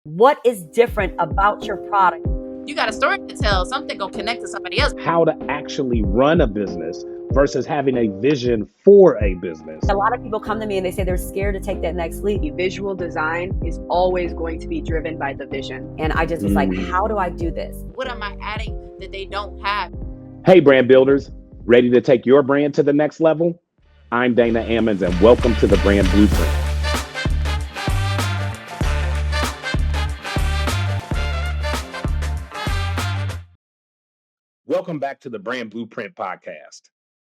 What is different about your product? You got a story to tell. Something gonna connect to somebody else. How to actually run a business versus having a vision for a business. A lot of people come to me and they say they're scared to take that next leap. Visual design is always going to be driven by the vision. And I just was like, how do I do this? What am I adding that they don't have? Hey, brand builders, ready to take your brand to the next level? I'm Dana Ammons, and welcome to the Brand Blueprint. Welcome back to the Brand Blueprint podcast.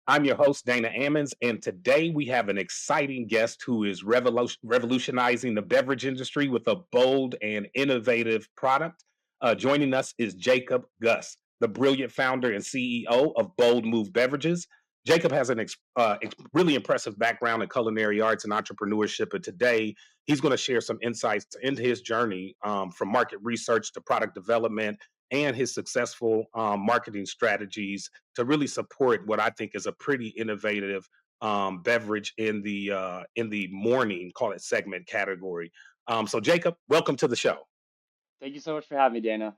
I'm your host, Dana Ammons, and today we have an exciting guest who is revolutionizing the beverage industry with a bold and innovative product. Joining us is Jacob Guss, the brilliant founder and CEO of Bold Move Beverages. Jacob has an really impressive background in culinary arts and entrepreneurship, and today he's going to share some insights into his journey from market research to product development and his successful marketing strategies to really support what I think is a pretty innovative beverage in the morning, call it segment category. So Jacob, welcome to the show. Thank you so much for having me, Dana.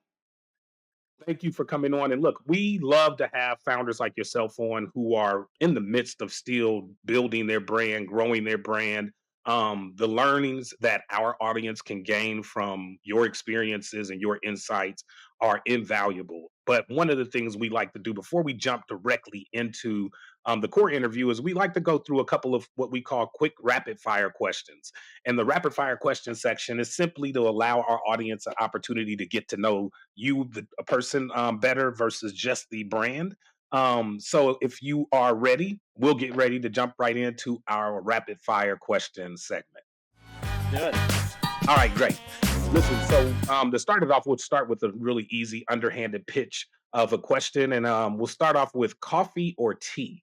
Thank you for coming on. And look, we love to have founders like yourself on who are in the midst of still building their brand, growing their brand. The learnings that our audience can gain from your experiences and your insights are invaluable. But one of the things we like to do before we jump directly into the core interview is we like to go through a couple of what we call quick rapid fire questions. And the rapid fire question section is simply to allow our audience an opportunity to get to know you, a person, better versus just the brand. So if you are ready, we'll get ready to jump right into our rapid fire question segment. Good. All right, great. Listen, so to start it off, we'll start with a really easy underhanded pitch of a question, and we'll start off with coffee or tea.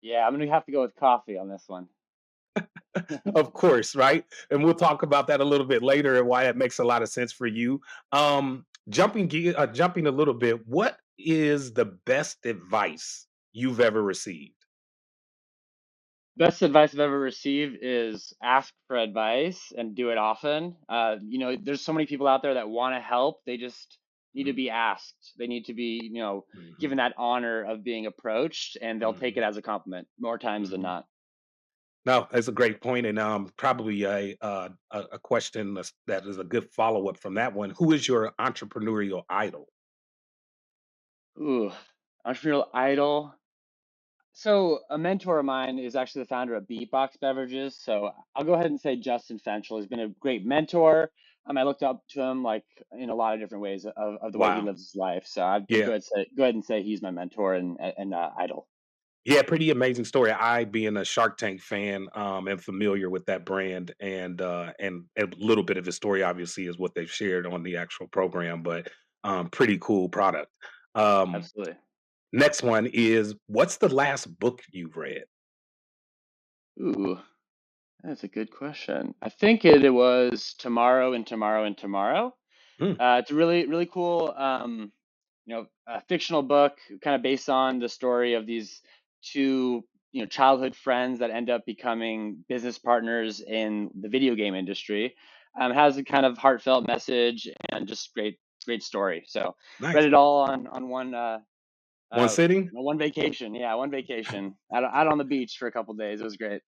Yeah, I'm gonna have to go with coffee on this one. Of course, right? And we'll talk about that a little bit later and why it makes a lot of sense for you. Jumping a little bit, what is the best advice you've ever received? Best advice I've ever received is ask for advice and do it often. There's so many people out there that want to help. They just need to be asked. They need to be, given that honor of being approached, and they'll take it as a compliment more times than not. No, that's a great point, and probably a question that is a good follow up from that one. Who is your entrepreneurial idol? Ooh, entrepreneurial idol. So a mentor of mine is actually the founder of Beatbox Beverages. So I'll go ahead and say Justin Fenchel has been a great mentor. I looked up to him like in a lot of different ways of the way he Wow. lives his life. So I'd Yeah. go ahead and say he's my mentor and idol. Yeah, pretty amazing story. I, being a Shark Tank fan, am familiar with that brand, and a little bit of his story, obviously, is what they've shared on the actual program. But pretty cool product. Um, Absolutely. Next one is, what's the last book you've read? Ooh, that's a good question. I think it was Tomorrow and Tomorrow and Tomorrow. Hmm, It's a really, really cool, a fictional book kind of based on the story of these two, childhood friends that end up becoming business partners in the video game industry. Has a kind of heartfelt message and just great story. So read nice. it all on one One sitting. one vacation. Yeah, one vacation out on the beach for a couple days. It was great.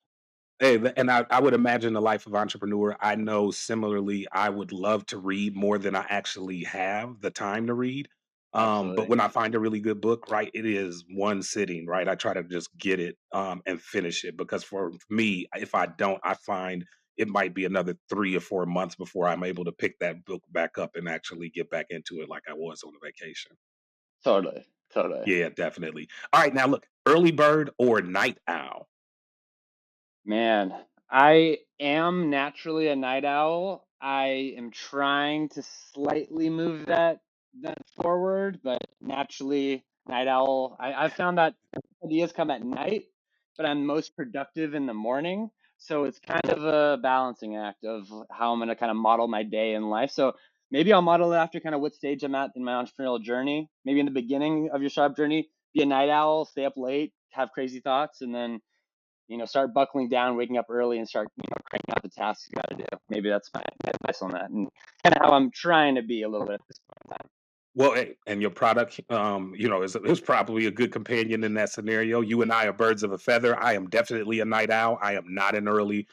Hey, and I would imagine the life of entrepreneur. I know similarly, I would love to read more than I actually have the time to read. But Absolutely. when I find a really good book, right, it is one sitting, right? I try to just get it and finish it because for me, if I don't, I find it might be another 3 or 4 months before I'm able to pick that book back up and actually get back into it like I was on a vacation. Totally. Totally. Yeah, definitely. All right, now look, early bird or night owl? Man, I am naturally a night owl. I am trying to slightly move that forward, but naturally night owl. I've found that ideas come at night, but I'm most productive in the morning. So it's kind of a balancing act of how I'm gonna kind of model my day in life. So maybe I'll model it after kind of what stage I'm at in my entrepreneurial journey. Maybe in the beginning of your startup journey, be a night owl, stay up late, have crazy thoughts, and then start buckling down, waking up early, and start cranking out the tasks you got to do. Maybe that's my advice on that, and kind of how I'm trying to be a little bit at this point in time. Well, and your product, is probably a good companion in that scenario. You and I are birds of a feather. I am definitely a night owl. I am not an early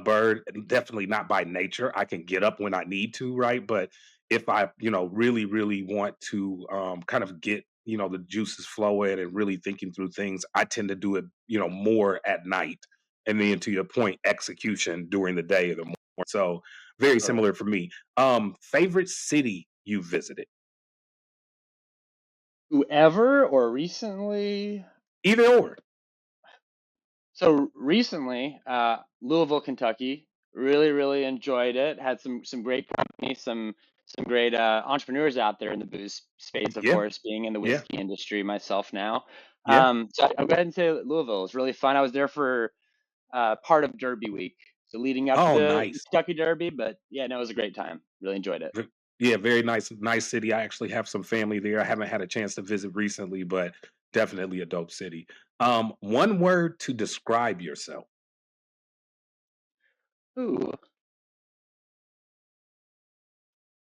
bird, and definitely not by nature. I can get up when I need to, right? But if I, really, really want to kind of get, the juices flowing and really thinking through things, I tend to do it, more at night. And then to your point, execution during the day or the morning. So very Totally. similar for me. Favorite city you visited? Whoever or recently. Either or. So recently, Louisville, Kentucky, really, really enjoyed it. Had some great company, some great entrepreneurs out there in the booze space, of Yeah, course, being in the yeah, whiskey industry myself now. yeah. So I'll go ahead and say Louisville. It was really fun. I was there for part of Derby week, so leading up to Oh, the nice. Kentucky Derby. But yeah, no, it was a great time. Really enjoyed it. V Yeah, very nice city. I actually have some family there. I haven't had a chance to visit recently, but definitely a dope city. One word to describe yourself. Ooh,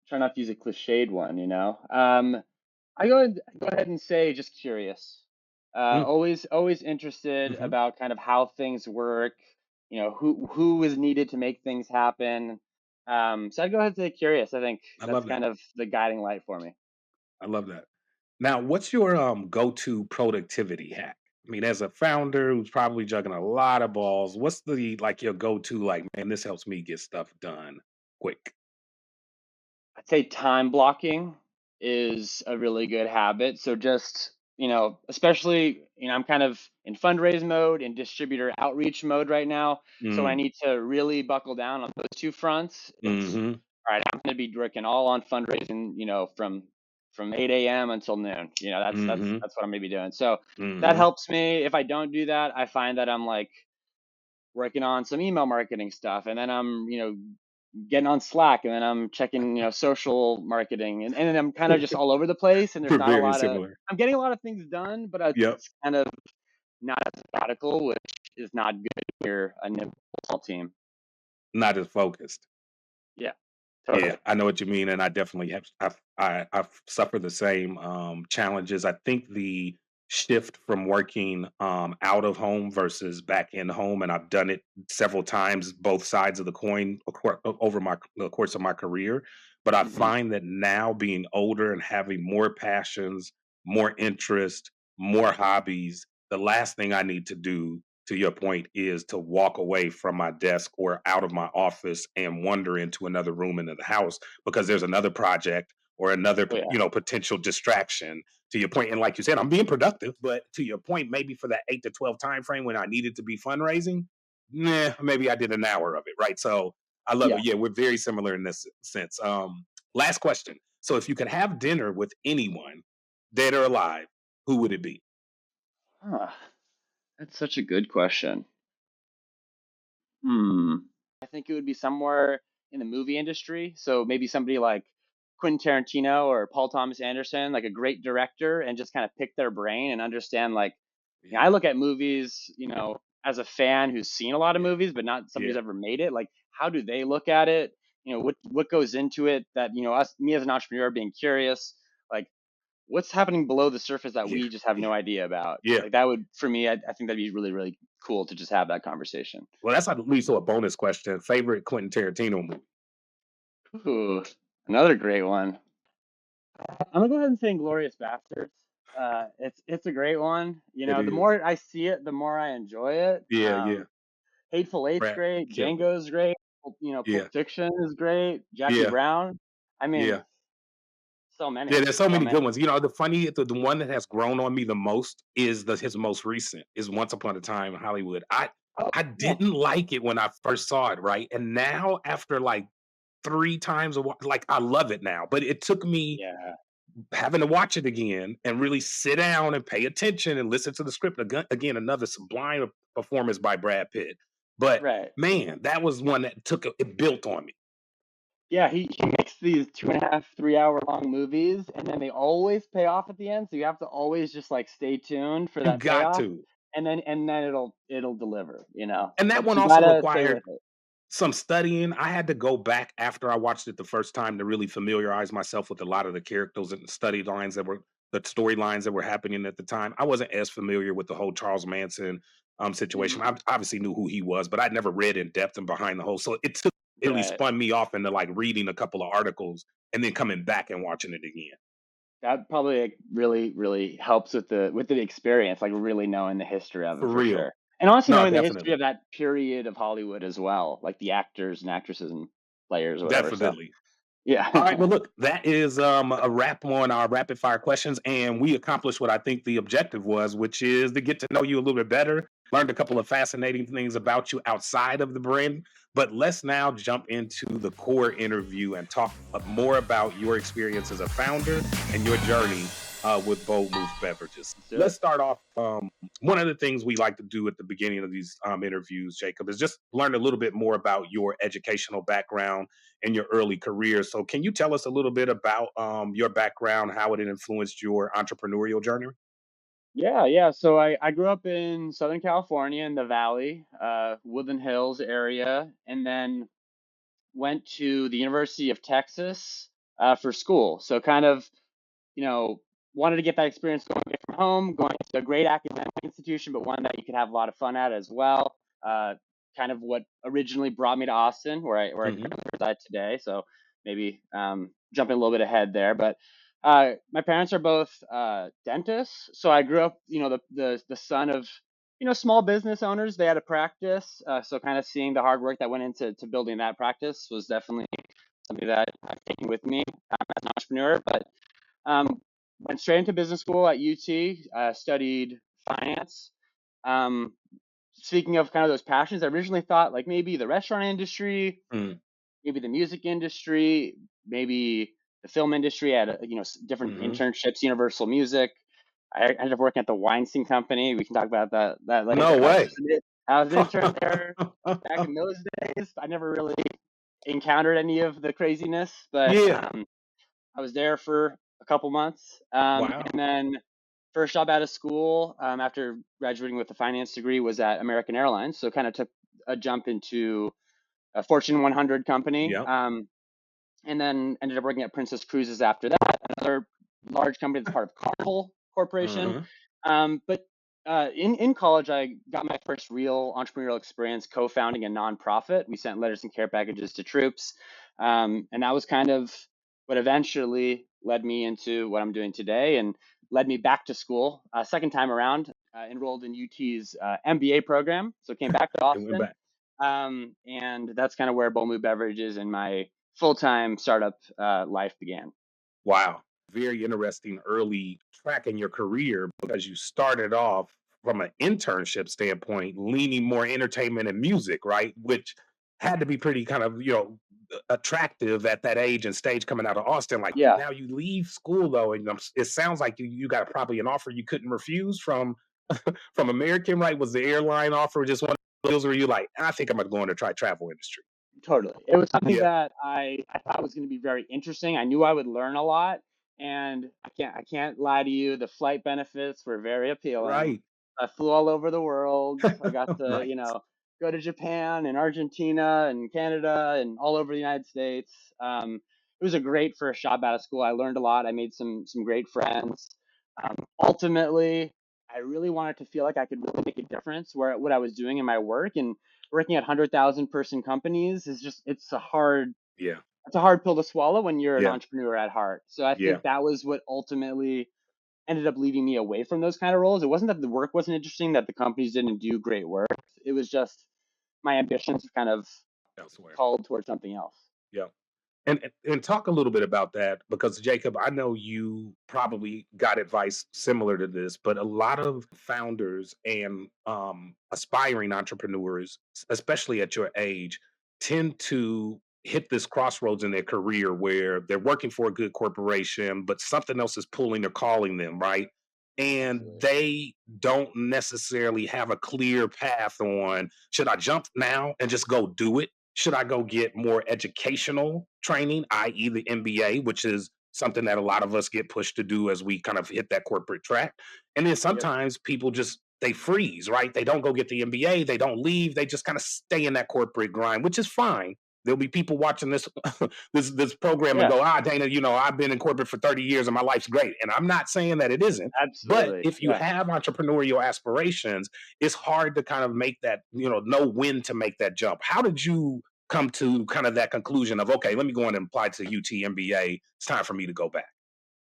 try not to use a cliched one. I go ahead and say just curious. Mm, Always interested mhm. about kind of how things work. Who is needed to make things happen. So I'd go ahead and say curious. I think I that's love that. kind of the guiding light for me. I love that. Now, what's your, go-to productivity hack? I mean, as a founder who's probably juggling a lot of balls, what's your go-to, like, "Man, this helps me get stuff done quick." I'd say time blocking is a really good habit. So just, especially, I'm kind of in fundraise mode and distributor outreach mode right now. So I Mm, need to really buckle down on those two fronts. It's mhm, all right, I'm going to be working all on fundraising, from 8 a.m. until noon. mhm, That's what I'm going to be doing. So that mhm. helps me. If I don't do that, I find that I'm like working on some email marketing stuff, and then I'm, getting on Slack, and then I'm checking, social marketing, and then I'm kind of just all over the place, and there's not a Very lot of similar. I'm getting a lot of things done, but Yep, it's kind of not as methodical, which is not good when you're a nimble small team. not as focused. Yeah, Yeah, totally. I know what you mean, and I definitely have. I've suffered the same challenges. I think the shift from working out of home versus back in home, and I've done it several times, both sides of the coin over the course of my career. But I Hmm. find that now, being older and having more passions, more interest, more hobbies, the last thing I need to do, to your point, is to walk away from my desk or out of my office and wander into another room into the house because there's another project or another Oh yeah, potential distraction. To your point, and like you said, I'm being productive, but to your point, maybe for that 8 to 12 time frame when I needed to be fundraising, nah, maybe I did an hour of it, right? So I love yeah. it. Yeah, we're very similar in this sense. Last question. So if you could have dinner with anyone, dead or alive, who would it be? Huh, that's such a good question. Hmm. I think it would be somewhere in the movie industry. So maybe somebody like Quentin Tarantino or Paul Thomas Anderson, like a great director, and just kind of pick their brain and understand, like, I Yeah, look at movies, as a fan who's seen a lot of yeah, movies, but not somebody yeah, who's ever made it. Like, how do they look at it? What goes into it that, me as an entrepreneur being curious, like, what's happening below the surface that yeah, we just have yeah, no idea about? yeah. Like, that would, for me, I think that'd be really, really cool to just have that conversation. Well, that's like leads to a bonus question. Favorite Quentin Tarantino movie? Ooh, another great one. I'm gonna go ahead and say Inglorious Bastards. It's a great one. It The is. more I see it, the more I enjoy it. Yeah, yeah. Hateful Eight's Brad great. killed it. Django's great. Yeah, Pulp Fiction is great. Jackie yeah, Brown. I yeah. mean, Yeah, there's so so many many. good ones. The one that has grown on me the most is his most recent, is Once Upon a Time in Hollywood. Oh I yeah, didn't like it when I first saw it, right? And now after like 3 times like, I love it now, but it took me yeah, having to watch it again and really sit down and pay attention and listen to the script again. Another sublime performance by Brad Pitt. But right. man, that was one that it built on me. Yeah, he makes these 2.5, 3 hour long movies, and then they always pay off at the end. So you have to always just like stay tuned for You that got payoff. to. and then it'll deliver, And that but one you also gotta stay required with it. some studying. I had to go back after I watched it the first time to really familiarize myself with a lot of the characters and study lines that were the storylines that were happening at the time. I wasn't as familiar with the whole Charles Manson situation. I Mhm. obviously knew who he was, but I'd never read in depth and behind the whole. So it really Right. spun me off into like reading a couple of articles and then coming back and watching it again. That probably, like, really, really helps with the experience, like, really knowing the history of For it for real. sure. And honestly No, knowing the history definitely. of that period of Hollywood as well, like the actors and actresses and players or whatever, so Definitely. All right. yeah. Well, look, that is a wrap on our rapid fire questions, and we accomplished what I think the objective was, which is to get to know you a little bit better. Learned a couple of fascinating things about you outside of the brand. But let's now jump into the core interview and talk more about your experience as a founder and your journey with Bold Move Beverages. Let's do Let's it. start off. One of the things we like to do at the beginning of these interviews, Jacob, is just learn a little bit more about your educational background in your early career. So, can you tell us a little bit about your background, how it influenced your entrepreneurial journey? Yeah, yeah, so I grew up in Southern California in the Valley, Woodland Hills area, and then went to the University of Texas, for school, so kind of, you know, wanted to get that experience going away from home, going to a great academic institution, but one that you could have a lot of fun at as well. Uh, Kind of what originally brought me to Austin, where I Hmm. currently reside today. So maybe jumping a little bit ahead there, but my parents are both dentists, so I grew up, the son of small business owners. They had a practice, so kind of seeing the hard work that went into building that practice was definitely something that I've taken with me as an entrepreneur. But um, went straight into business school at UT, studied finance. Um, Speaking of kind of those passions, I originally thought like maybe the restaurant industry, Mm-hmm. maybe the music industry, maybe the film industry. I had different internships, Universal Music. I ended up working at the Weinstein Company. We can talk about that No later. way. I was an intern there back in those days. I never really encountered any of the craziness, but Yeah. I was there for a couple months, Wow. and then first job out of school after graduating with a finance degree was at American Airlines. So kind of took a jump into a Fortune 100 company, Yep. and then ended up working at Princess Cruises after that, another large company that's part of Carnival Corporation. Uh-huh. But in college, I got my first real entrepreneurial experience co-founding a nonprofit. We sent letters and care packages to troops, and that was kind of what eventually led me into what I'm doing today, and led me back to school. Second time around, enrolled in UT's MBA program, so came back to It went Austin, back. and that's kind of where Bold Move Beverages and my full-time startup life began. Wow. Very interesting early track in your career because you started off from an internship standpoint, leaning more entertainment and music, right? Which had to be pretty kind of, attractive at that age and stage coming out of Austin. Like Yeah, now you leave school though, and it sounds like you got probably an offer you couldn't refuse from American, right? Was the airline offer just one of those where you like, I think I'm gonna go in to try travel industry? totally. It was something Yeah, that I thought was going to be very interesting. I knew I would learn a lot, and I can't lie to you. The flight benefits were very appealing. right. I flew all over the world. I got to Nice. go to Japan and Argentina and Canada and all over the United States. It was a great first job out of school. I learned a lot. I made some great friends. Ultimately, I really wanted to feel like I could really make a difference where what I was doing in my work, and working at 100,000 person companies is just Yeah, it's a hard pill to swallow when you're an yeah, entrepreneur at heart. So I yeah. think that was what ultimately ended up leading me away from those kind of roles. It wasn't that the work wasn't interesting, that the companies didn't do great work. It was just my ambitions kind of Elsewhere. called towards something else. Yeah. And talk a little bit about that because Jacob, I know you probably got advice similar to this, but a lot of founders and aspiring entrepreneurs, especially at your age, tend to hit this crossroads in their career where they're working for a good corporation, but something else is pulling or calling them, right? And Absolutely. they don't necessarily have a clear path on should I jump now and just go do it? Should I go get more educational training, i.e., the MBA, which is something that a lot of us get pushed to do as we kind of hit that corporate track? And then Yep. sometimes people just they freeze, right? They don't go get the MBA, they don't leave, they just kind of stay in that corporate grind, which is fine. There'll be people watching this this program and Yeah, go, Dana, I've been in corporate for 30 years and my life's great. And I'm not saying that it isn't, but absolutely. if you Yeah. have entrepreneurial aspirations, it's hard to kind of make that, know when to make that jump. How did you come to kind of that conclusion of, okay, let me go in and apply to UT MBA. It's time for me to go back.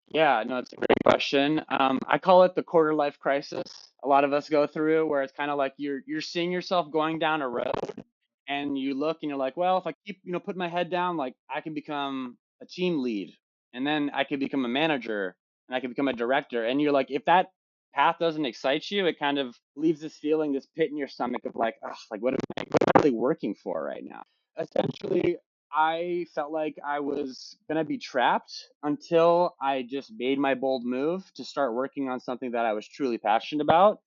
Yeah, no, it's a great question. I call it the quarter life crisis. A lot of us go through it, where it's kind of like you're seeing yourself going down a road, and you look and you're like, well, if I keep putting my head down, like I can become a team lead, and then I could become a manager, and I could become a director. And you're like, if that path doesn't excite you, it kind of leaves this feeling, this pit in your stomach of like, ugh, like what am I really working for right now? Essentially, I felt like I was going to be trapped until I just made my bold move to start working on something that I was truly passionate about.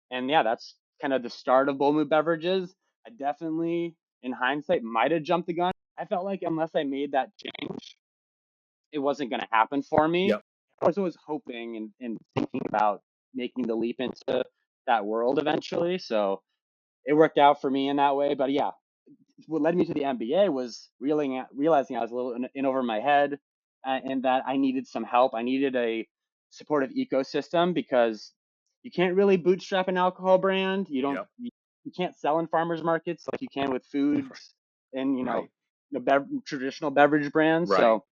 And yeah, that's kind of the start of Bold Move Beverages. I definitely, in hindsight, might have jumped the gun. I felt like unless I made that change, it wasn't going to happen for me. Yep. I was always hoping and thinking about making the leap into that world eventually. So it worked out for me in that way. But yeah, what led me to the MBA was realizing I was a little in over my head, and that I needed some help. I needed a supportive ecosystem, because you can't really bootstrap an alcohol brand. You don't Yep. you can't sell in farmers markets like you can with foods and Right. traditional beverage brands. Right. So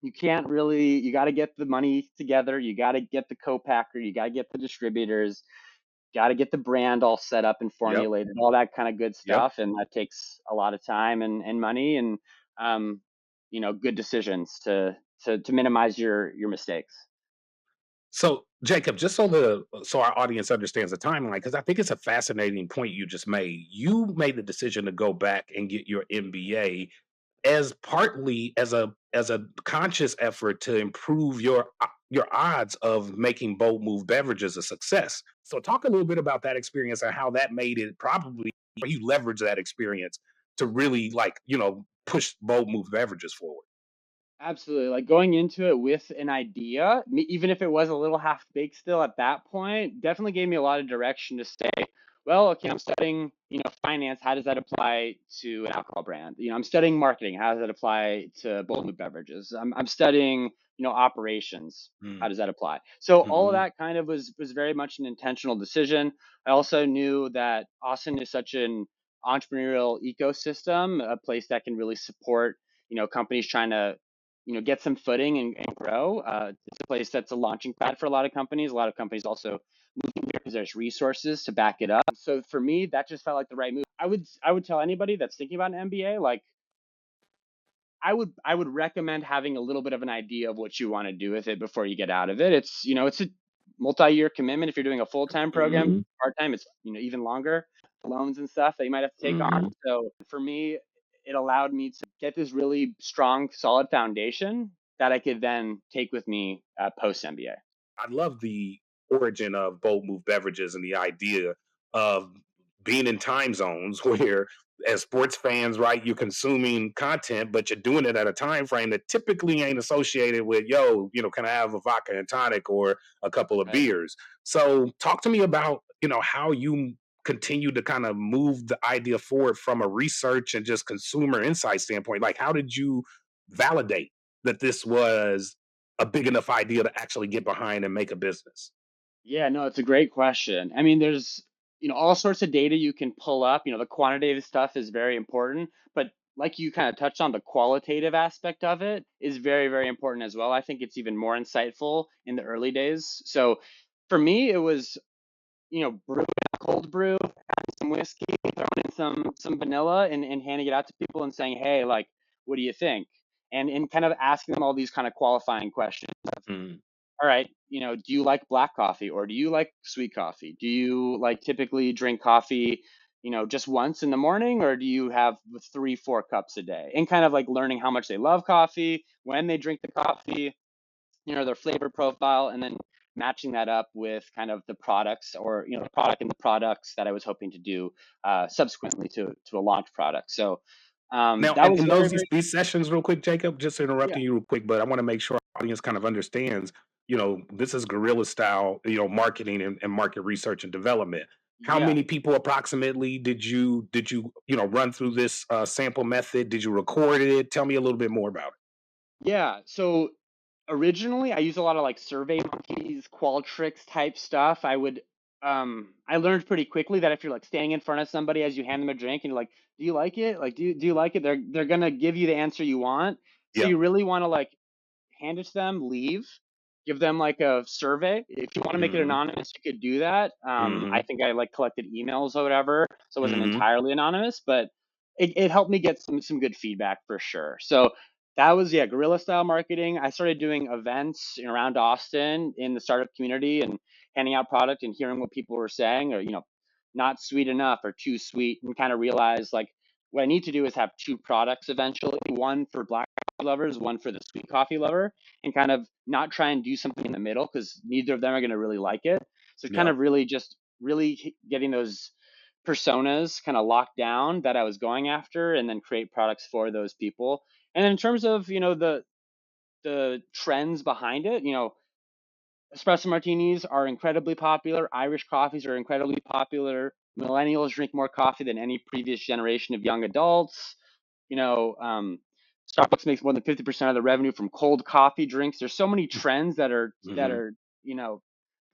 you can't really, you got to get the money together. You got to get the co-packer. You got to get the distributors, got to get the brand all set up and Yep. formulated, all that kind of good Yep. stuff. And that takes a lot of time and money and, um, good decisions to minimize your mistakes. So, Jacob, just so our audience understands the timeline, because I think it's a fascinating point you just made. You made the decision to go back and get your MBA as partly as a conscious effort to improve your odds of making Bold Move Beverages a success. So, talk a little bit about that experience and how that made it probably you leverage that experience to really push Bold Move Beverages forward. Absolutely. Like going into it with an idea, even if it was a little half baked still at that point, definitely gave me a lot of direction to say, well, okay, I'm studying, finance. How does that apply to an alcohol brand? I'm studying marketing. How does that apply to Bold Move Beverages? I'm studying, operations. How Mm, does that apply? So all of mhm. that kind of was very much an intentional decision. I also knew that Austin is such an entrepreneurial ecosystem, a place that can really support, companies trying to get some footing and grow. It's a place that's a launching pad for a lot of companies. A lot of companies also moving here because there's resources to back it up. So for me, that just felt like the right move. I would tell anybody that's thinking about an MBA, like I would recommend having a little bit of an idea of what you want to do with it before you get out of it. It's a multi-year commitment. If you're doing a full-time program, Mhm. part-time, it's even longer, loans and stuff that you might have to take on. Mhm. So for me, it allowed me to get this really strong, solid foundation that I could then take with me post MBA. I love the origin of Bold Move Beverages and the idea of being in time zones where, as sports fans, right, you're consuming content, but you're doing it at a time frame that typically ain't associated with, can I have a vodka and tonic or a couple of Right. beers? So, talk to me about, how you continue to kind of move the idea forward from a research and just consumer insight standpoint. Like, how did you validate that this was a big enough idea to actually get behind and make a business? Yeah, no, it's a great question. I mean, there's, all sorts of data you can pull up. The quantitative stuff is very important, but like you kind of touched on, the qualitative aspect of it is very, very important as well. I think it's even more insightful in the early days. So for me, it was, brewing a cold brew, adding some whiskey, throwing in some vanilla and handing it out to people and saying, hey, like, what do you think? And kind of asking them all these kind of qualifying questions. Mm. All right, do you like black coffee or do you like sweet coffee? Do you like typically drink coffee, just once in the morning, or do you have 3, 4 cups a day? And kind of like learning how much they love coffee, when they drink the coffee, their flavor profile, and then matching that up with kind of the products or, the product and the products that I was hoping to do subsequently to a launch product. So Now, that and was in very, those very, these sessions, real quick, Jacob, just yeah. interrupting you real quick, but I want to make sure our audience kind of understands. this is guerrilla style, marketing and market research and development. How Yeah. many people approximately did you run through this sample method? Did you record it? Tell me a little bit more about Yeah. So originally I used a lot of like Survey Monkeys, Qualtrics type stuff. I learned pretty quickly that if you're like standing in front of somebody as you hand them a drink and you're like, do you like it? Like, do you like it? They're gonna give you the answer you want. it. So Yeah. you really want to like hand it to them, leave, give them like a survey. If you want to make it Mm-hmm. anonymous, you could do that. Mm-hmm. I think I like collected emails or whatever, so it wasn't Mm-hmm. entirely anonymous, but it helped me get some good feedback for sure. So that was, yeah, guerrilla style marketing. I started doing events around Austin in the startup community and handing out product and hearing what people were saying, or not sweet enough or too sweet, and kind of realized like what I need to do is have two products eventually, one for black coffee lovers, one for the sweet coffee lover, and kind of not try and do something in the middle because neither of them are going to really like it. So kind Yeah. of really just really getting those personas kind of locked down that I was going after, and then create products for those people. And in terms of the trends behind it, espresso martinis are incredibly popular. Irish coffees are incredibly popular. Millennials drink more coffee than any previous generation of young adults. You know, um, Starbucks makes more than 50% of the revenue from cold coffee drinks. There's so many trends Mm-hmm. you know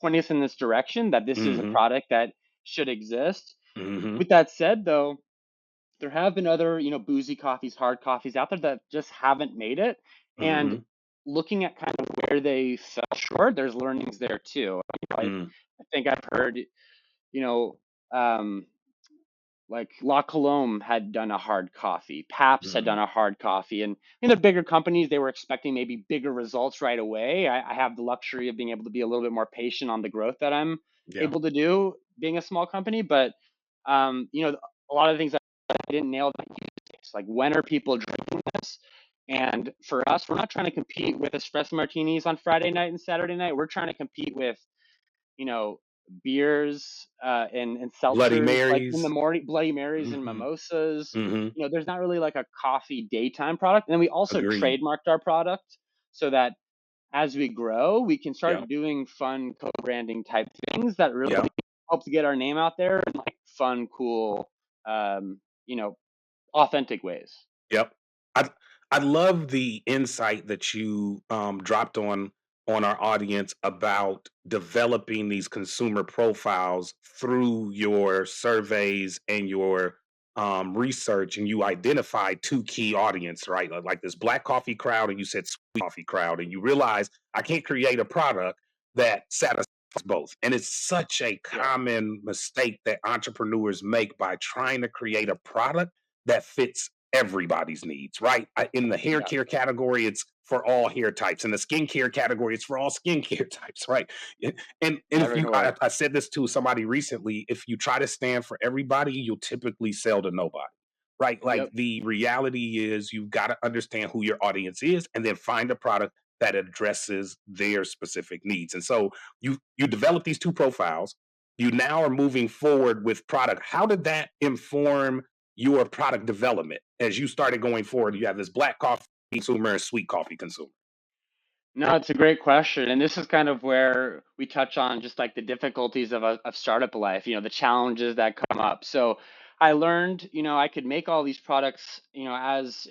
pointing us in this direction that this is a Mm-hmm. product that should exist. Mm-hmm. With that said, though, there have been other, boozy coffees, hard coffees out there that just haven't made it. And Mm-hmm. looking at kind of where they fell short, there's learnings there too. I think I've heard, you know, um, like La Colombe had done a hard coffee, Paps had Mm-hmm. done a hard coffee, and in the bigger companies, they were expecting maybe bigger results right away. I have the luxury of being able to be a little bit more patient on the growth that I'm Yeah. able to do being a small company, but a lot of the things that I didn't nail that use case, like when are people drinking this? And for us, we're not trying to compete with espresso martinis on Friday night and Saturday night. We're trying to compete with you know, beers and Bloody seltzers like in the Marys. morning, Bloody Marys and Mm-hmm. mimosas. Mm-hmm. There's not really like a coffee daytime product. And then we also Agreed. trademarked our product so that as we grow, we can Yeah. start doing fun co-branding type things that really Yeah. help to get our name out there in like fun, cool, um, you know, authentic ways. Yep. I I love the insight that you dropped on our audience about developing these consumer profiles through your surveys and your research, and you identified two key audience, right? Like this black coffee crowd, and you said sweet coffee crowd, and you realize I can't create a product that satisfies both. And it's such a Yeah. common mistake that entrepreneurs make by trying to create a product that fits everybody's needs, right? In the hair Yeah. care category, it's for all hair types. In the skincare category, it's for all skincare types, right? And if you, Everywhere. I said this to somebody recently, if you try to stand for everybody, you'll typically sell to nobody, right? Like Yep. the reality is, you've got to understand who your audience is, and then find a product that addresses their specific needs. And so you develop these two profiles. You now are moving forward with product. How did that inform your product development as you started going forward? You have this black coffee consumer and sweet coffee consumer. No, it's a great question. And this is kind of where we touch on just like the difficulties of startup life, the challenges that come up. So I learned, I could make all these products, as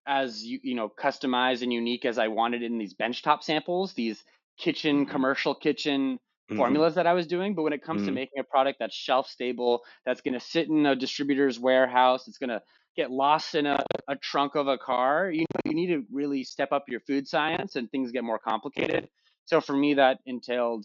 customized and unique as I wanted in these benchtop samples, these Mm-hmm. commercial kitchen Mm-hmm. formulas that I was doing. But when it comes to Mm-hmm. making a product that's shelf stable, that's going to sit in a distributor's warehouse, it's going to get lost in a trunk of a car, you need to really step up your food science and things get more complicated. So for me, that entailed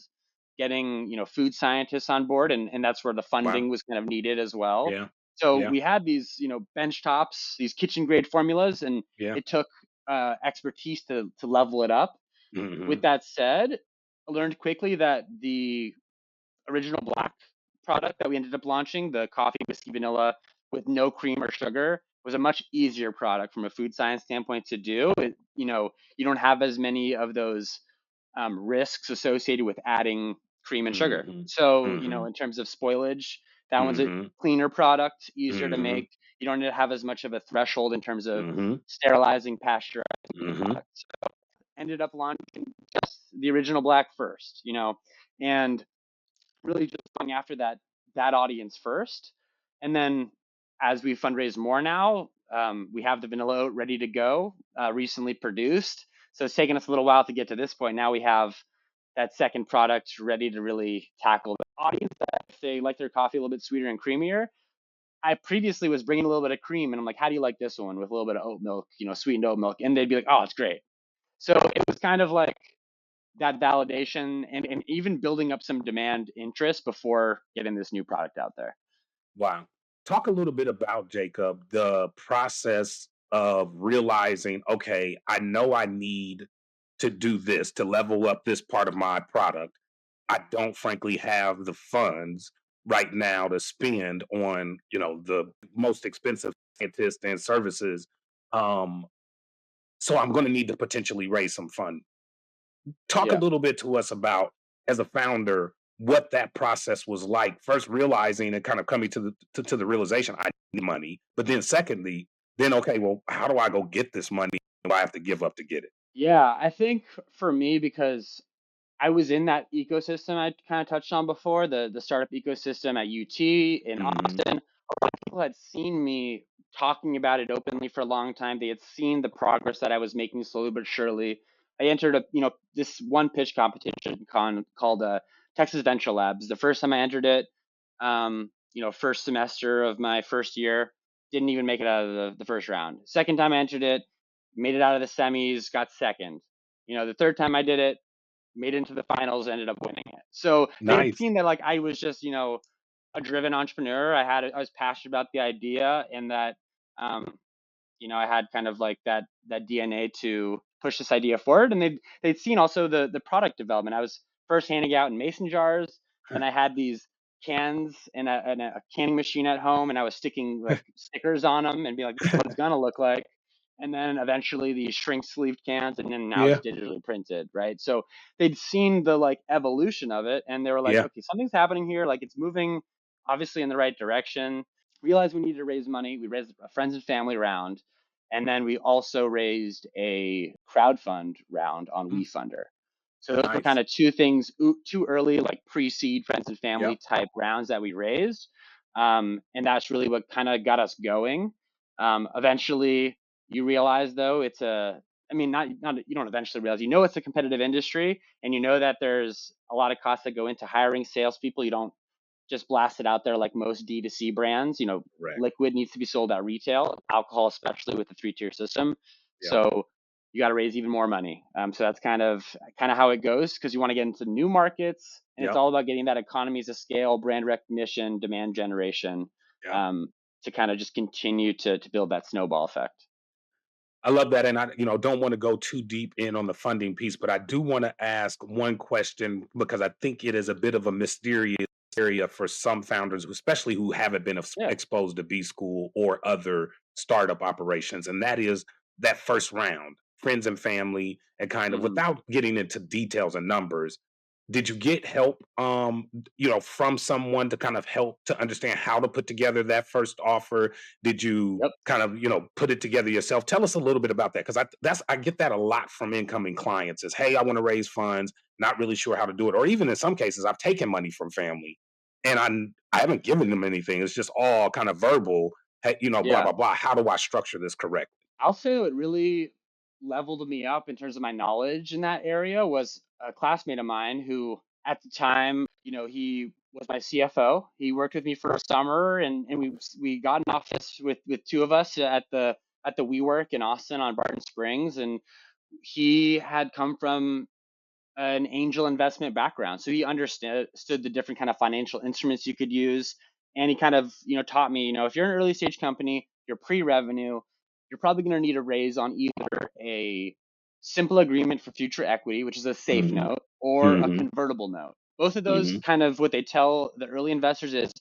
getting, food scientists on board, and that's where the Wow. funding was kind of needed as well. Yeah. So Yeah. we had these, bench tops, these kitchen grade formulas, and Yeah. it took expertise to level it up. Mm-hmm. With that said, I learned quickly that the original black product that we ended up launching, the coffee, whiskey, vanilla with no cream or sugar, was a much easier product from a food science standpoint to do. You don't have as many of those risks associated with adding cream and sugar. Mm-hmm. So, Mm-hmm. in terms of spoilage, that one's a Mm-hmm. cleaner product, easier to Mm-hmm. make. You don't need to have as much of a threshold in terms of Mm-hmm. sterilizing, pasteurizing the Mm-hmm. product. So ended up launching the original black first, and really just going after that audience first. And then as we fundraise more now, we have the vanilla oat ready to go, recently produced. So it's taken us a little while to get to this point. Now we have that second product ready to really tackle the audience that if they like their coffee a little bit sweeter and creamier. I previously was bringing a little bit of cream, and I'm like, how do you like this one with a little bit of oat milk, sweetened oat milk? And they'd be like, oh, it's great. So it was kind of like that validation and even building up some demand interest before getting this new product out there. Wow. Talk a little bit about, Jacob, the process of realizing, okay, I know I need to do this to level up this part of my product. I don't frankly have the funds right now to spend on, the most expensive scientists and services. Um, so I'm going to need to potentially raise some funds. Talk a Yeah. little bit to us about, as a founder, what that process was like. First, realizing and kind of coming to the realization I need money, but then secondly, then okay, well, how do I go get this money? Do I have to give up to get it? Yeah. I think for me, because I was in that ecosystem I kind of touched on before, the startup ecosystem at UT in Hmm. Austin. A lot of people had seen me talking about it openly for a long time. They had seen the progress that I was making slowly but surely. I entered this one pitch competition called Texas Venture Labs. The first time I entered it, first semester of my first year, didn't even make it out of the first round. Second time I entered it, made it out of the semis, got second. The third time I did it, made it into the finals, ended up winning it. So they had Nice. seen that like I was just, a driven entrepreneur. I was passionate about the idea, and that um, I had kind of like that DNA to push this idea forward. And they'd seen also the product development. I was first handing out in mason jars, then I had these cans in a canning machine at home, and I was sticking like stickers on them and be like, this is what it's gonna look like. And then eventually these shrink sleeved cans, and then now it's Yeah. digitally printed, right? So they'd seen the like evolution of it, and they were like, Yeah. okay, something's happening here. Like it's moving obviously in the right direction. Realized we needed to raise money. We raised a friends and family round, and then we also raised a crowdfund round on Mm, WeFunder. So those were kind nice. of two things, too early, like pre-seed friends and family Yep. type rounds that we raised. And that's really what kind of got us going. Eventually, you realize though I mean, not you don't eventually realize, it's a competitive industry, and that there's a lot of costs that go into hiring salespeople. You don't just blast it out there like most D2C brands. Correct. Liquid needs to be sold at retail, alcohol especially with the 3-tier system. Yep. So you got to raise even more money. So that's kind of how it goes, because you want to get into new markets, and it's Yep. all about getting that economies of scale, brand recognition, demand generation, Yep. um, to kind of just continue to build that snowball effect. I love that, and I, don't want to go too deep in on the funding piece, but I do want to ask one question because I think it is a bit of a mysterious area for some founders, especially who haven't been Yeah. exposed to B school or other startup operations, and that is that first round, friends and family, and kind of Hmm. without getting into details and numbers. Did you get help, from someone to kind of help to understand how to put together that first offer? Did you Yep. kind of, put it together yourself? Tell us a little bit about that, because I get that a lot from incoming clients is, hey, I want to raise funds, not really sure how to do it. Or even in some cases, I've taken money from family and I haven't given them anything. It's just all kind of verbal, hey, blah, Yeah. blah, blah. How do I structure this correctly? I'll say what really leveled me up in terms of my knowledge in that area was a classmate of mine who, at the time, he was my CFO. He worked with me for a summer, and we got an office with two of us at the WeWork in Austin on Barton Springs, and he had come from an angel investment background, so he understood the different kind of financial instruments you could use, and he kind of taught me, if you're an early stage company, you're pre-revenue, you're probably going to need a raise on either a simple agreement for future equity, which is a safe Hmm. note, or a Hmm. convertible note. Both of those, Hmm. kind of what they tell the early investors is,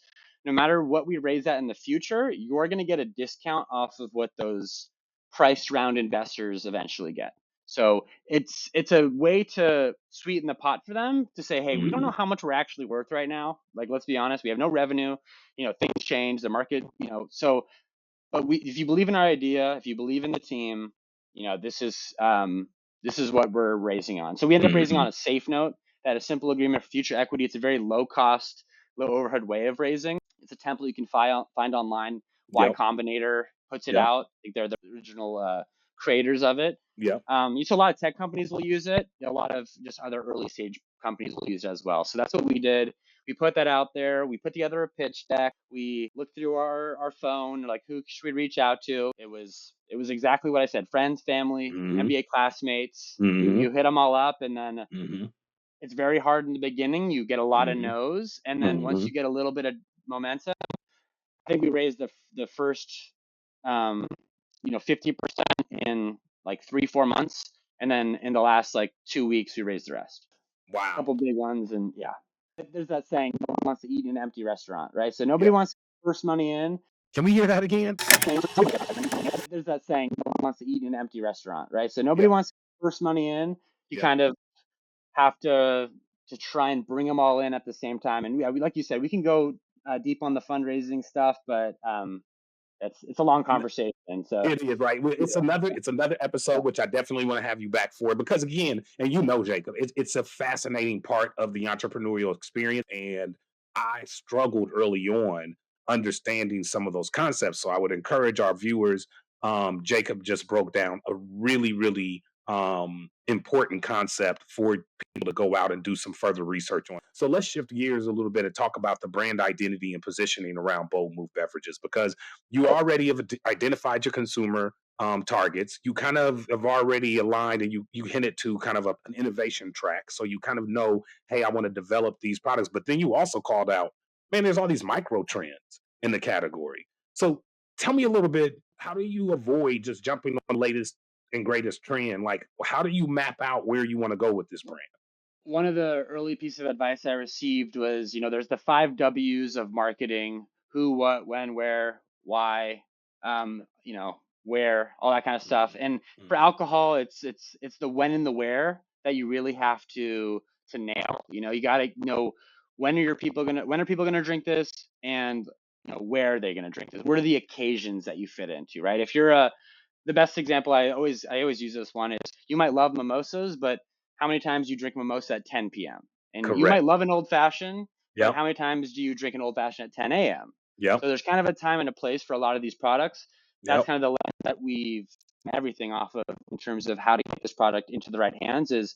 no matter what we raise at in the future, you're going to get a discount off of what those priced round investors eventually get. So it's a way to sweeten the pot for them to say, hey, we don't know Hmm. how much we're actually worth right now. Like, let's be honest, we have no revenue. Things change, the market. So, but if you believe in our idea, if you believe in the team, this is this is what we're raising on. So we ended up raising on a safe note, that a simple agreement for future equity. It's a very low cost, low overhead way of raising. It's a template you can find online. Y Yep. Combinator puts it Yep. out. I think they're the original creators of it. Yep. You see a lot of tech companies will use it. A lot of just other early stage companies will use it as well. So that's what we did. We put that out there. We put together a pitch deck. We looked through our phone, like who should we reach out to? It was exactly what I said: friends, family, MBA classmates. You hit them all up, and then it's very hard in the beginning. You get a lot of no's, and then once you get a little bit of momentum, I think we raised the first 50% in like 3-4 months, and then in the last like 2 weeks we raised the rest. A Wow. couple big ones, and yeah. There's that saying, no one wants to eat in an empty restaurant, right? So nobody wants to put first money in. Can we hear that again? There's that saying, no one wants to eat in an empty restaurant, right? So nobody wants to put first money in. You kind of have to try and bring them all in at the same time. And we, like you said, we can go deep on the fundraising stuff, but it's a long conversation. So it is, right. It's another episode which I definitely want to have you back for, because again, and Jacob, it's a fascinating part of the entrepreneurial experience, and I struggled early on understanding some of those concepts. So I would encourage our viewers. Jacob just broke down a really important concept for people to go out and do some further research on. So let's shift gears a little bit and talk about the brand identity and positioning around Bold Move Beverages, because you already have identified your consumer targets. You kind of have already aligned, and you hinted to kind of an innovation track. So you kind of know, hey, I want to develop these products. But then you also called out, man, there's all these micro trends in the category. So tell me a little bit, how do you avoid just jumping on the latest and greatest trend? Like, how do you map out where you want to go with this brand? One of the early pieces of advice I received was, there's the 5 W's of marketing: who, what, when, where, why, where, all that kind of stuff. And for alcohol, it's the when and the where that you really have to nail. You got to know, when are people gonna drink this, and where are they gonna drink this? What are the occasions that you fit into, right? If you're the best example I always use this one is, you might love mimosas, but how many times do you drink mimosa at 10 p.m.? And you might love an old fashioned, but how many times do you drink an old fashioned at 10 a.m.? So there's kind of a time and a place for a lot of these products. That's kind of the lens that we've everything off of in terms of how to get this product into the right hands. Is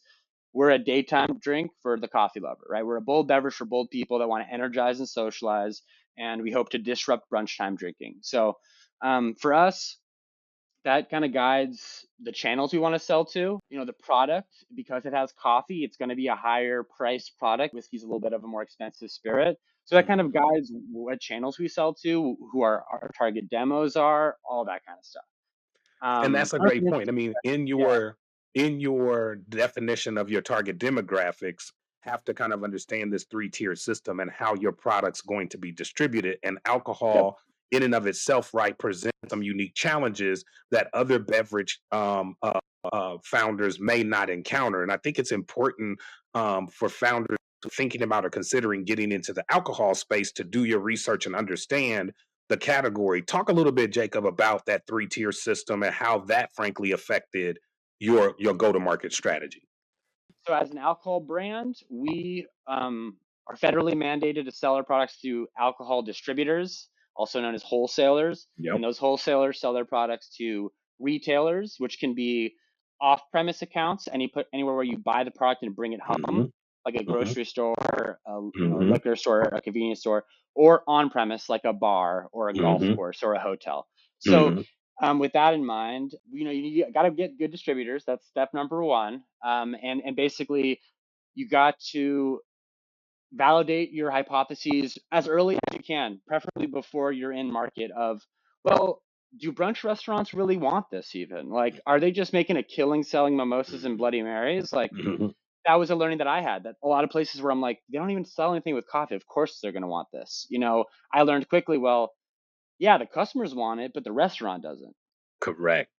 we're a daytime drink for the coffee lover, right? We're a bold beverage for bold people that want to energize and socialize, and we hope to disrupt brunch time drinking. So for us, that kind of guides the channels we want to sell to. The product, because it has coffee, it's going to be a higher priced product. Whiskey's a little bit of a more expensive spirit. So that kind of guides what channels we sell to, who our target demos are, all that kind of stuff. And that's a great point. I mean, in your definition of your target demographics, have to kind of understand this 3-tier system and how your product's going to be distributed. And alcohol in and of itself, right, presents some unique challenges that other beverage founders may not encounter. And I think it's important for founders thinking about or considering getting into the alcohol space to do your research and understand the category. Talk a little bit, Jacob, about that 3-tier system and how that frankly affected your go-to-market strategy. So as an alcohol brand, we are federally mandated to sell our products to alcohol distributors, also known as wholesalers. And those wholesalers sell their products to retailers, which can be off-premise accounts, anywhere where you buy the product and bring it home, like a grocery store, a liquor store, a convenience store, or on-premise, like a bar or a golf course or a hotel. So with that in mind, you got to get good distributors. That's step number one. And basically, you got to validate your hypotheses as early as you can, preferably before you're in market. Of, well, do brunch restaurants really want this even? Like, are they just making a killing selling mimosas and Bloody Marys? Like, that was a learning that I had, that a lot of places where I'm like, they don't even sell anything with coffee. Of course they're going to want this. I learned quickly, well, yeah, the customers want it, but the restaurant doesn't. Correct.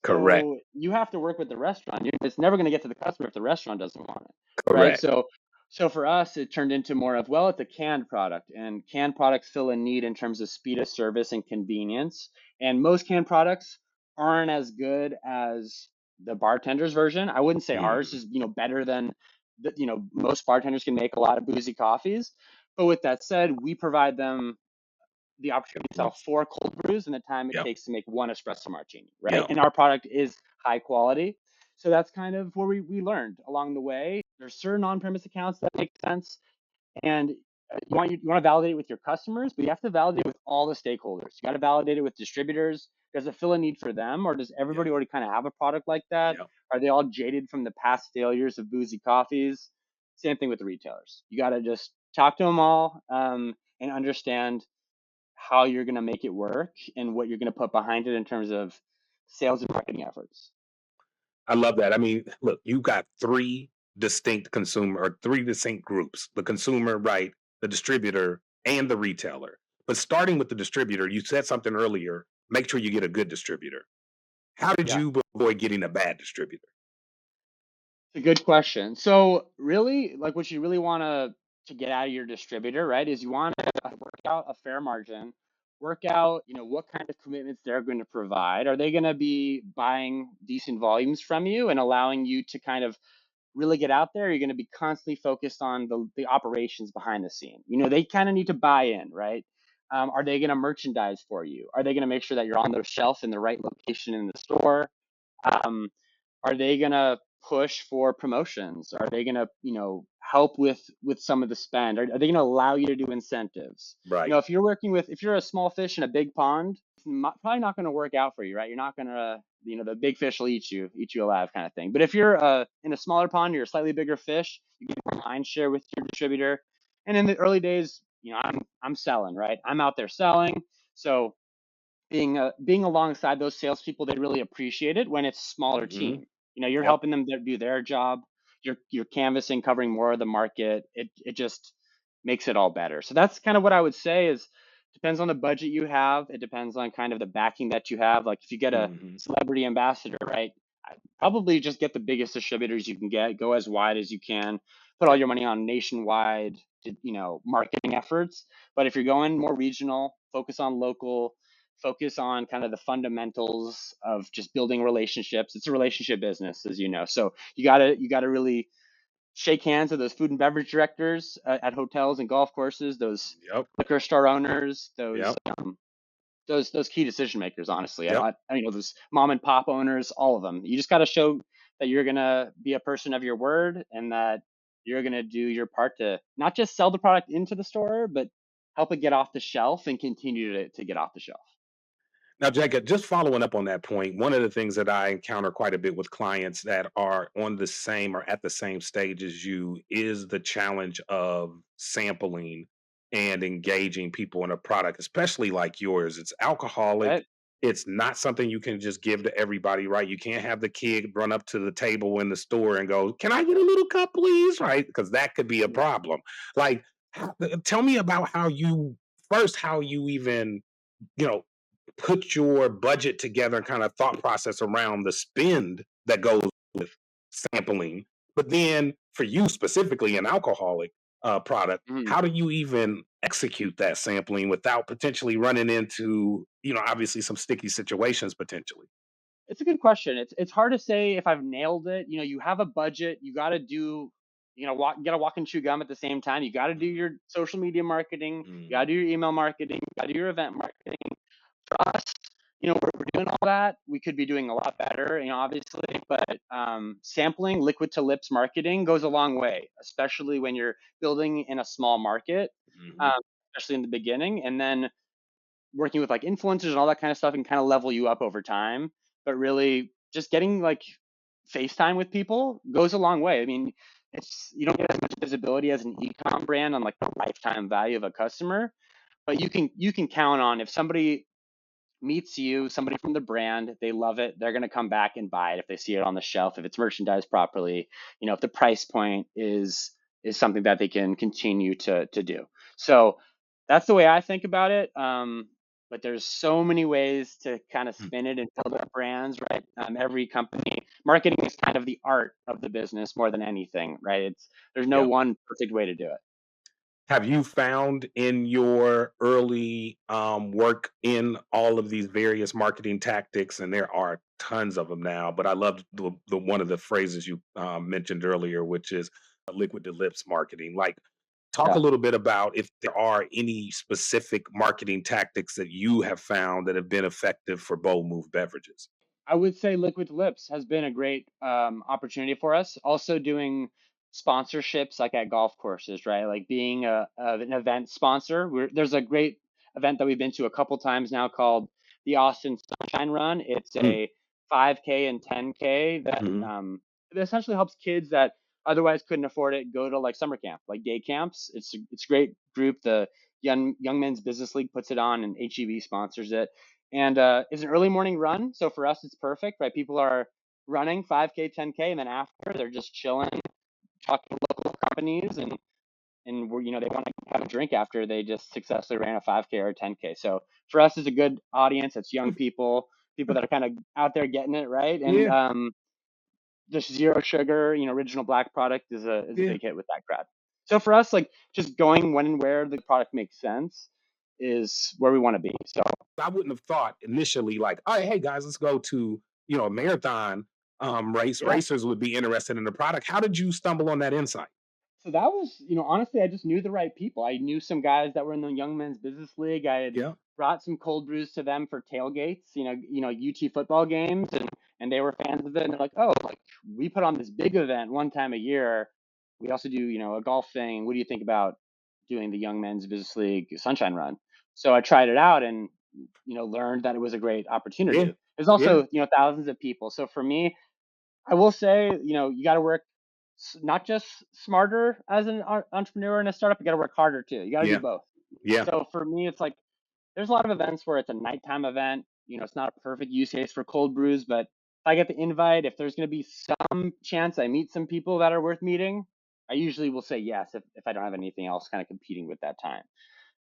So you have to work with the restaurant. It's never going to get to the customer if the restaurant doesn't want it. Correct. Right. So for us, it turned into more of, well, it's a canned product, and canned products fill a need in terms of speed of service and convenience. And most canned products aren't as good as the bartender's version. I wouldn't say ours Mhm. is, better than most bartenders can make a lot of boozy coffees. But with that said, we provide them the opportunity to sell 4 cold brews in the time it Yep. takes to make 1 espresso martini, right? Yep. And our product is high quality. So that's kind of where we learned along the way. There's certain on-premise accounts that make sense, and you want to validate it with your customers, but you have to validate it with all the stakeholders. You got to validate it with distributors. Does it fill a need for them, or does Yep. everybody already kind of have a product like that? Yep. Are they all jaded from the past failures of boozy coffees? Same thing with the retailers. You got to just talk to them all, and understand how you're going to make it work and what you're going to put behind it in terms of sales and marketing efforts. I love that. I mean, look, you've got 3 distinct groups: the consumer, right, the distributor, and the retailer. But starting with the distributor, you said something earlier, make sure you get a good distributor. How did Yeah, you avoid getting a bad distributor? it's a good question. So really, like what you really want to get out of your distributor, right, is you want to work out a fair margin, work out, what kind of commitments they're going to provide. Are they going to be buying decent volumes from you and allowing you to kind of really get out there? You're going to be constantly focused on the operations behind the scene. They kind of need to buy in, right? Are they going to merchandise for you? Are they going to make sure that you're on their shelf in the right location in the store? Um, are they going to push for promotions? Are they going to, help with some of the spend? Are they going to allow you to do incentives? Right. If you're a small fish in a big pond, it's probably not going to work out for you, right? You're not going to, the big fish will eat you alive kind of thing. But if you're in a smaller pond, you're a slightly bigger fish, you get more mind share with your distributor. And in the early days, I'm selling, right? I'm out there selling. So being alongside those salespeople, they really appreciate it when it's a smaller Hmm. team. You're Yep. helping them do their job. You're canvassing, covering more of the market. It just makes it all better. So that's kind of what I would say is depends on the budget you have. It depends on kind of the backing that you have. Like if you get a Hmm. celebrity ambassador, right? Probably just get the biggest distributors you can get. Go as wide as you can. Put all Yep. your money on nationwide, marketing efforts. But if you're going more regional, focus on local, focus on kind of the fundamentals of just building relationships. It's a relationship business, as you know. So you gotta really shake hands with those food and beverage directors at hotels and golf courses, those Yep. liquor store owners, Yep. those key decision makers. Honestly, Yep. those mom and pop owners, all of them. You just got to show that you're gonna be a person of your word and that you're gonna do your part to not just sell the product into the store, but help it get off the shelf and continue to get off the shelf. Now, Jacob, just following up on that point, one of the things that I encounter quite a bit with clients that are on the same or at the same stage as you is the challenge of sampling and engaging people in a product, especially like yours. It's alcoholic. Right? It's not something you can just give to everybody, right? You can't have the kid run up to the table in the store and go, "Can I get a little cup, please?" Right? Because that could be a Yeah. problem. Like, tell me about how you even, you know, put your budget together and kind of thought process around the spend that goes with sampling. But then for you specifically, an alcoholic product, Mhm. how do you even execute that sampling without potentially running into, obviously some sticky situations potentially? It's a good question. It's hard to say if I've nailed it. You have a budget. You got to do, you got to walk and chew gum at the same time. You got to do your social media marketing. You got to Mhm. do your email marketing. You got to do your event marketing. For us, we're doing all that. We could be doing a lot better, obviously, but sampling, liquid to lips marketing goes a long way, especially when you're building in a small market, Mhm. um, especially in the beginning. And then working with like influencers and all that kind of stuff and kind of level you up over time. But really, just getting like FaceTime with people goes a long way. I mean, you don't get as much visibility as an e-com brand on like the lifetime value of a customer, but you can count on if somebody meets you, somebody from the brand, they love it, they're going to come back and buy it if they see it on the shelf, if it's merchandised properly, if the price point is something that they can continue to do. So that's the way I think about it. But there's so many ways to kind of Hmm. spin it and build up brands, right? Every company, marketing is kind of the art of the business more than anything, right? There's no Yep. one perfect way to do it. Have you found in your early work in all of these various marketing tactics, and there are tons of them now, but I love the one of the phrases you mentioned earlier, which is liquid to lips marketing. Like, talk a Yeah. little bit about if there are any specific marketing tactics that you have found that have been effective for Bold Move Beverages. I would say Liquid Lips has been a great opportunity for us. Also doing sponsorships like at golf courses, right? Like being an event sponsor. There's a great event that we've been to a couple times now called the Austin Sunshine Run. It's Mm, a 5K and 10K that mhm, it essentially helps kids that otherwise couldn't afford it go to like summer camp, like day camps. It's a great group. The Young Men's Business League puts it on, and HEB sponsors it, and it's an early morning run. So for us, it's perfect, right? People are running 5K, 10K, and then after they're just chilling, talking to local companies, and we're, they want to have a drink after they just successfully ran a 5K or a 10K. So for us, it's a good audience. It's young people, people that are kind of out there getting it right, and yeah, just zero sugar, original black product is a yeah. big hit with that crowd. So for us, like just going when and where the product makes sense is where we want to be. So I wouldn't have thought initially, like, oh, hey guys, let's go to a marathon race. yeah. Racers would be interested in the product. How did you stumble on that insight? So that was, honestly, I just knew the right people. I knew some guys that were in the Young Men's Business League. I had Yeah, brought some cold brews to them for tailgates, UT football games, and they were fans of it. And they're like, oh, like we put on this big event one time a year. We also do, a golf thing. What do you think about doing the Young Men's Business League Sunshine Run? So I tried it out and, learned that it was a great yeah, opportunity. There's yeah, also, thousands of people. So for me, I will say, you got to work not just smarter as an entrepreneur in a startup, you got to work harder too. You got to do yeah, both. yeah. So for me, it's like there's a lot of events where it's a nighttime event. It's not a perfect use case for cold brews, but if I get the invite, if there's going to be some chance I meet some people that are worth meeting, I usually will say yes if I don't have anything else kind of competing with that time.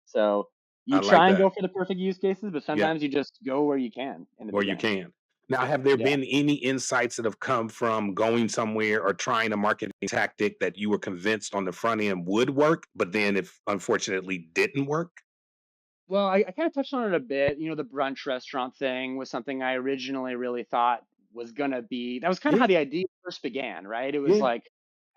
So I you like try and that. go for the perfect use cases, but Yeah, sometimes you just go where you can in the or you beginning. can. Now, have there Yeah. been any insights that have come from going somewhere or trying a marketing tactic that you were convinced on the front end would work, but then if unfortunately didn't work? Well, I kind of touched on it a bit. The brunch restaurant thing was something I originally really thought was gonna be. That was kind of how Yeah, the idea first began, right? It was yeah, like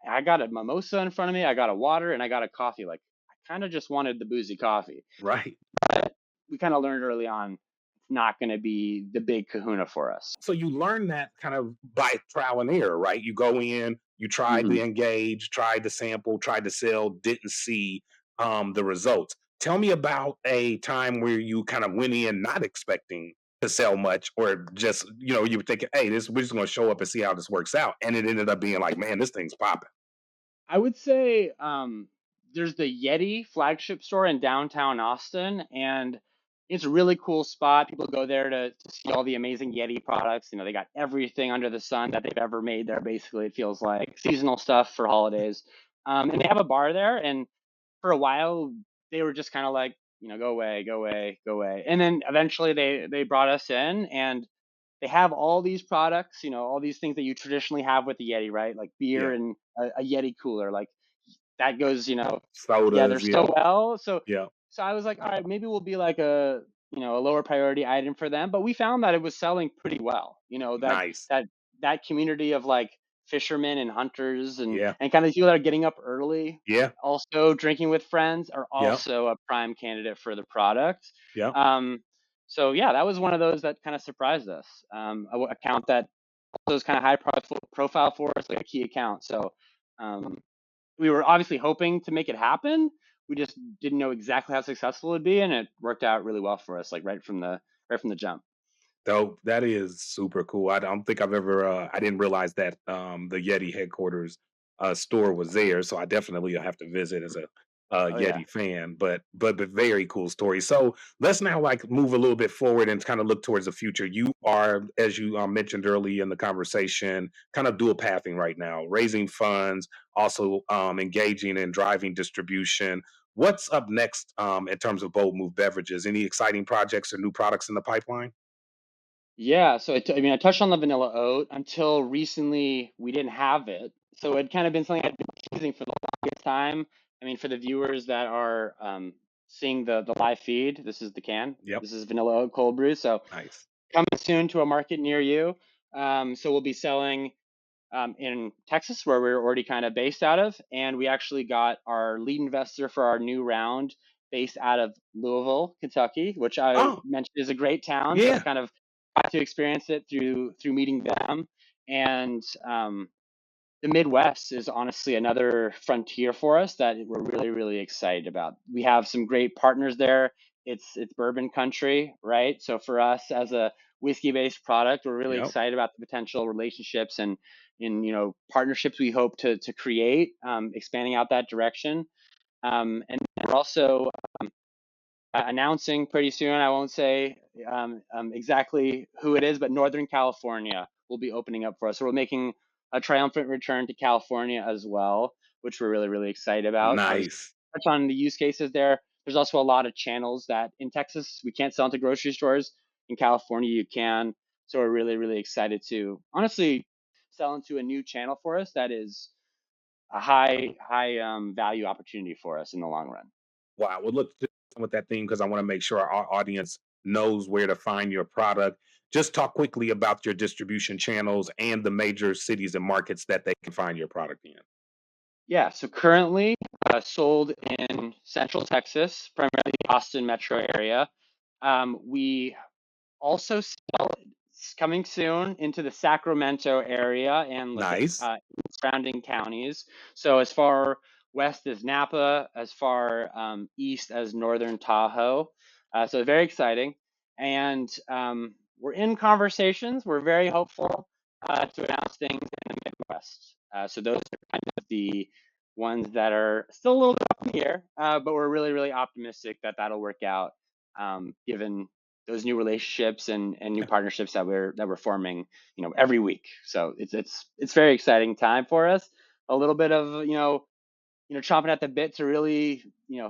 I got a mimosa in front of me, I got a water, and I got a coffee. Like I kind of just wanted the boozy coffee. right. But we kind of learned early on it's not going to be the big kahuna for us. So you learn that kind of by trial and error, right? You go in, you try Hmm. to engage, try to sample, try to sell, didn't see the results. Tell me about a time where you kind of went in not expecting to sell much, or just you were thinking, hey, this we're just going to show up and see how this works out, and it ended up being like, man, this thing's popping. I would say there's the Yeti flagship store in downtown Austin, and it's a really cool spot. People go there to see all the amazing Yeti products. They got everything under the sun that they've ever made there. Basically, it feels like seasonal stuff for holidays. And they have a bar there, and for a while they were just kind of like, go away, go away, go away. And then eventually they brought us in, and they have all these products, all these things that you traditionally have with the Yeti, right? Like beer Yeah, and a Yeti cooler, like that goes, together sodas. so Yeah, well. So, yeah, so I was like, all right, maybe we'll be like a lower priority item for them. But we found that it was selling pretty well. nice. That that community of like fishermen and hunters Yeah, and kind of people that are getting up early, yeah, also drinking with friends, are yeah, also a prime candidate for the product. yeah. Um, so yeah, that was one of those that kind of surprised us. Account that those kind of high profile for us, like a key account. So um, we were obviously hoping to make it happen. We just didn't know exactly how successful it'd be, and it worked out really well for us, like right from the jump. Dope. That is super cool. I don't think I've ever I didn't realize that the Yeti headquarters store was there. So I definitely have to visit as a Oh yeah. Yeti fan. But very cool story. So let's now like move a little bit forward and kind of look towards the future. You are, as you mentioned early in the conversation, kind of dual pathing right now, raising funds, also engaging and driving distribution. What's up next in terms of Bold Move Beverages? Any exciting projects or new products in the pipeline? Yeah, so I mean, I touched on the vanilla oat. Until recently, we didn't have it, so it kind of been something I'd been teasing for the longest time. I mean, for the viewers that are seeing the live feed, this is the can. Yep. This is vanilla oat cold brew. So Nice. coming soon to a market near you. So we'll be selling in Texas, where we're already kind of based out of, and we actually got our lead investor for our new round based out of Louisville, Kentucky, which I Oh, mentioned is a great town. So I've yeah. kind of got to experience it through meeting them, and the Midwest is honestly another frontier for us that we're really, really excited about. We have some great partners there. It's bourbon country, right? So for us as a whiskey-based product, we're really Yep. excited about the potential relationships and in partnerships we hope to create, expanding out that direction. And we're also announcing pretty soon. I won't say exactly who it is, but Northern California will be opening up for us. So we're making a triumphant return to California as well, which we're really, really excited about. So just Nice. touch on the use cases there. There's also a lot of channels that in Texas we can't sell into grocery stores. In California you can. So we're really, really excited to honestly sell into a new channel for us that is a high value opportunity for us in the long run. Wow. Well, look, just with that theme, because I want to make sure our audience knows where to find your product. Just talk quickly about your distribution channels and the major cities and markets that they can find your product in. Yeah, so currently sold in Central Texas, primarily the Austin metro area. We also sell coming soon into the Sacramento area and like Nice. surrounding counties. So as far west as Napa, as far east as northern Tahoe. So very exciting. And we're in conversations. We're very hopeful to announce things in the Midwest. So those are kind of the ones that are still a little bit up in the air, but we're really, really optimistic that that'll work out, given those new relationships and new partnerships that we're forming, every week. So it's very exciting time for us. A little bit of chomping at the bit to really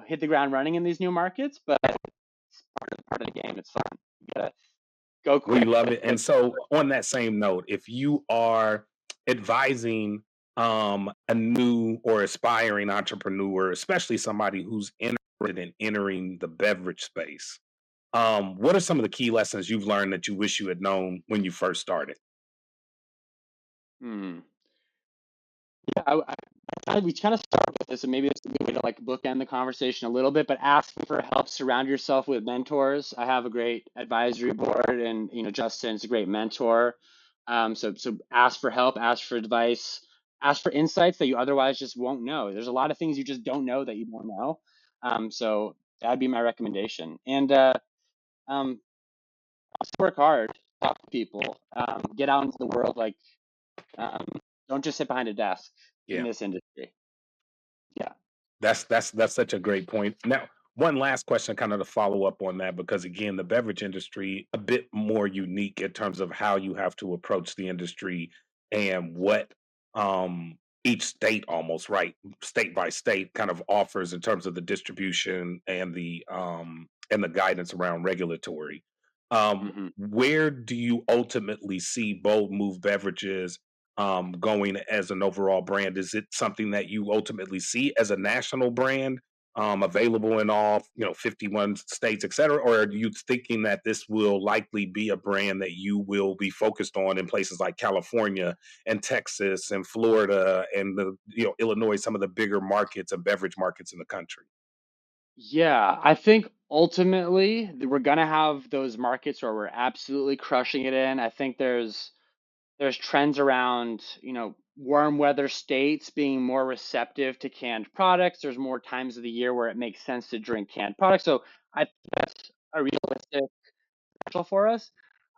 hit the ground running in these new markets, but it's part of the game. It's fun. You gotta go We quick. love it. And so, on that same note, if you are advising a new or aspiring entrepreneur, especially somebody who's interested in entering the beverage space, what are some of the key lessons you've learned that you wish you had known when you first started? Hmm. Yeah, we kind of start with this, and maybe it's a good way to like bookend the conversation a little bit. But ask for help, surround yourself with mentors. I have a great advisory board, and Justin's a great mentor. So ask for help, ask for advice, ask for insights that you otherwise just won't know. There's a lot of things you just don't know that you don't know. So that'd be my recommendation. And um, just work hard, talk to people, get out into the world. Like, um, don't just sit behind a desk in Yeah. this industry. Yeah. That's such a great point. Now, one last question, kind of to follow up on that, because again, the beverage industry a bit more unique in terms of how you have to approach the industry and what each state almost right state by state kind of offers in terms of the distribution and the guidance around regulatory. Hmm. Where do you ultimately see Bold Move Beverages going as an overall brand? Is it something that you ultimately see as a national brand, available in all 51 states, et cetera, or are you thinking that this will likely be a brand that you will be focused on in places like California and Texas and Florida and the Illinois, some of the bigger markets and beverage markets in the country? Yeah, I think ultimately we're gonna have those markets where we're absolutely crushing it in. I think there's trends around, warm weather states being more receptive to canned products. There's more times of the year where it makes sense to drink canned products. So I think that's a realistic potential for us.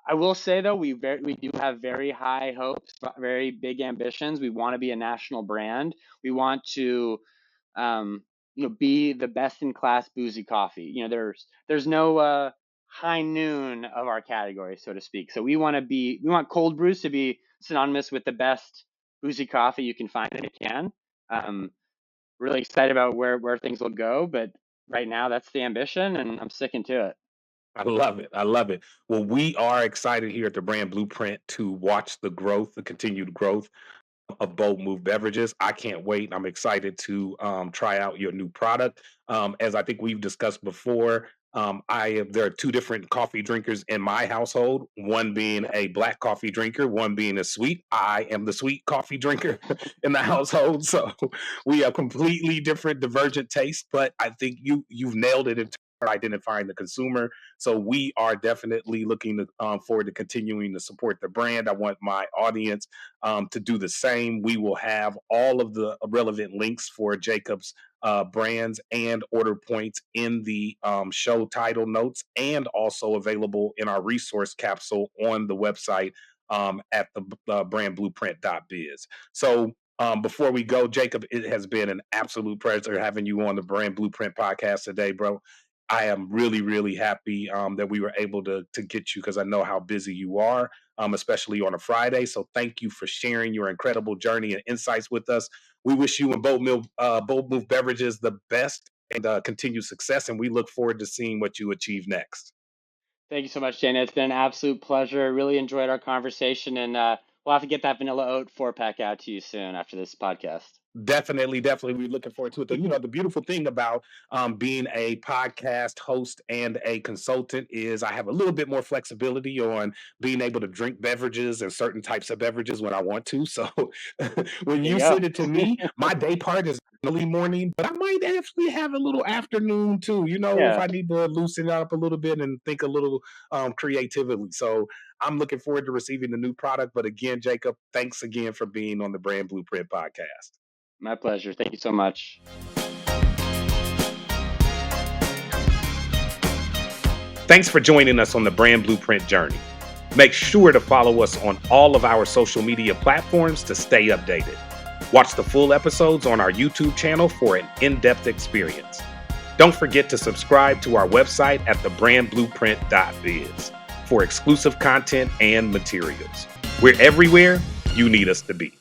I will say though, we do have very high hopes, very big ambitions. We want to be a national brand. We want to be the best in class boozy coffee. There's no high noon of our category, so to speak. So we want cold brews to be synonymous with the best boozy coffee you can find in a can. Um, really excited about where things will go, but right now that's the ambition, and I'm sticking to it. I love it. I love it. Well, we are excited here at the Brand Blueprint to watch the growth, the continued growth of Bold Move Beverages. I can't wait. I'm excited to try out your new product. As I think we've discussed before, there are two different coffee drinkers in my household. One being a black coffee drinker, one being a sweet. I am the sweet coffee drinker in the household, so we have completely different, divergent tastes. But I think you've nailed it in terms of identifying the consumer. So we are definitely looking forward to continuing to support the brand. I want my audience to do the same. We will have all of the relevant links for Jacob's brands and order points in the show title notes, and also available in our resource capsule on the website at the brandblueprint.biz. So before we go, Jacob, it has been an absolute pleasure having you on the Brand Blueprint podcast today, bro. I am really, really happy that we were able to get you, because I know how busy you are, especially on a Friday. So thank you for sharing your incredible journey and insights with us. We wish you and Bold Move Beverages the best and continued success, and we look forward to seeing what you achieve next. Thank you so much, Dana. It's been an absolute pleasure. Really enjoyed our conversation, and we'll have to get that vanilla oat 4-pack out to you soon after this podcast. Definitely. We're looking forward to it. The beautiful thing about being a podcast host and a consultant is I have a little bit more flexibility on being able to drink beverages and certain types of beverages when I want to. So when There you you go. send it to me, my day part is early morning, but I might actually have a little afternoon too, if Yeah, I need to loosen it up a little bit and think a little creatively. So I'm looking forward to receiving the new product. But again, Jacob, thanks again for being on the Brand Blueprint podcast. my pleasure. Thank you so much. Thanks for joining us on the Brand Blueprint journey. Make sure to follow us on all of our social media platforms to stay updated. Watch the full episodes on our YouTube channel for an in-depth experience. Don't forget to subscribe to our website at thebrandblueprint.biz for exclusive content and materials. We're everywhere you need us to be.